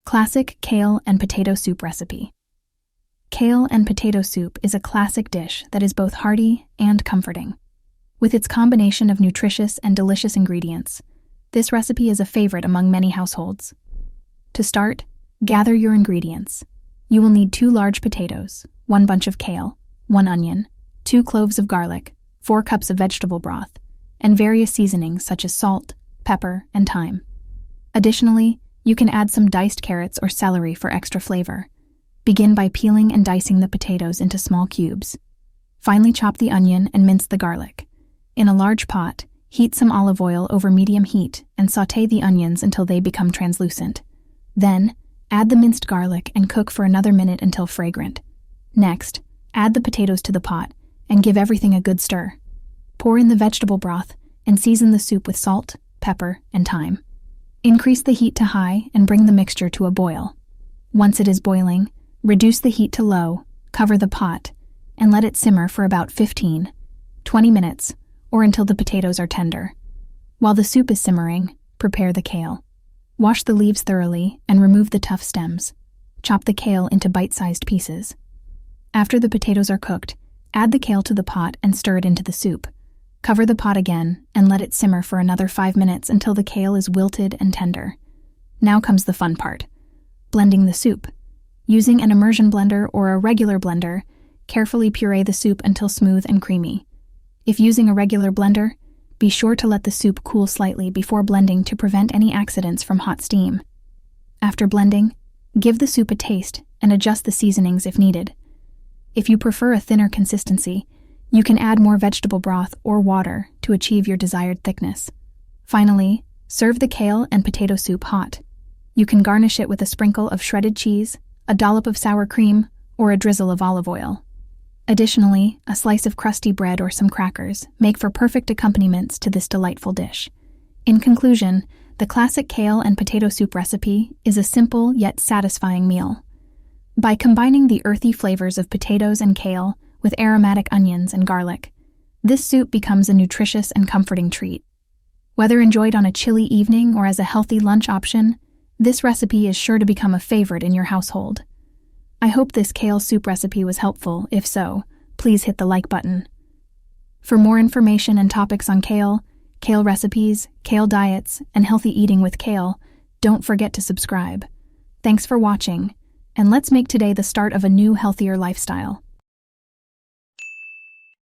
Classic kale and potato soup recipe. Kale and potato soup is a classic dish that is both hearty and comforting. With its combination of nutritious and delicious ingredients, this recipe is a favorite among many households. To start, gather your ingredients. You will need 2 large potatoes, 1 bunch of kale, 1 onion, 2 cloves of garlic, 4 cups of vegetable broth, and various seasonings such as salt, pepper, and thyme. Additionally, you can add some diced carrots or celery for extra flavor. Begin by peeling and dicing the potatoes into small cubes. Finally, chop the onion and mince the garlic. In a large pot, heat some olive oil over medium heat and sauté the onions until they become translucent. Then, add the minced garlic and cook for another minute until fragrant. Next, add the potatoes to the pot and give everything a good stir. Pour in the vegetable broth and season the soup with salt, pepper, and thyme. Increase the heat to high and bring the mixture to a boil. Once it is boiling, reduce the heat to low, cover the pot, and let it simmer for about 15-20 minutes or until the potatoes are tender. While the soup is simmering, prepare the kale. Wash the leaves thoroughly and remove the tough stems. Chop the kale into bite-sized pieces. After the potatoes are cooked, add the kale to the pot and stir it into the soup. Cover the pot again and let it simmer for another 5 minutes until the kale is wilted and tender. Now comes the fun part: blending the soup. Using an immersion blender or a regular blender, carefully puree the soup until smooth and creamy. If using a regular blender, be sure to let the soup cool slightly before blending to prevent any accidents from hot steam. After blending, give the soup a taste and adjust the seasonings if needed. If you prefer a thinner consistency, you can add more vegetable broth or water to achieve your desired thickness. Finally, serve the kale and potato soup hot. You can garnish it with a sprinkle of shredded cheese, a dollop of sour cream, or a drizzle of olive oil. Additionally, a slice of crusty bread or some crackers make for perfect accompaniments to this delightful dish. In conclusion, the classic kale and potato soup recipe is a simple yet satisfying meal. By combining the earthy flavors of potatoes and kale with aromatic onions and garlic, this soup becomes a nutritious and comforting treat. Whether enjoyed on a chilly evening or as a healthy lunch option, this recipe is sure to become a favorite in your household. I hope this kale soup recipe was helpful. If so, please hit the like button. For more information and topics on kale, kale recipes, kale diets, and healthy eating with kale, don't forget to subscribe. Thanks for watching, and let's make today the start of a new, healthier lifestyle.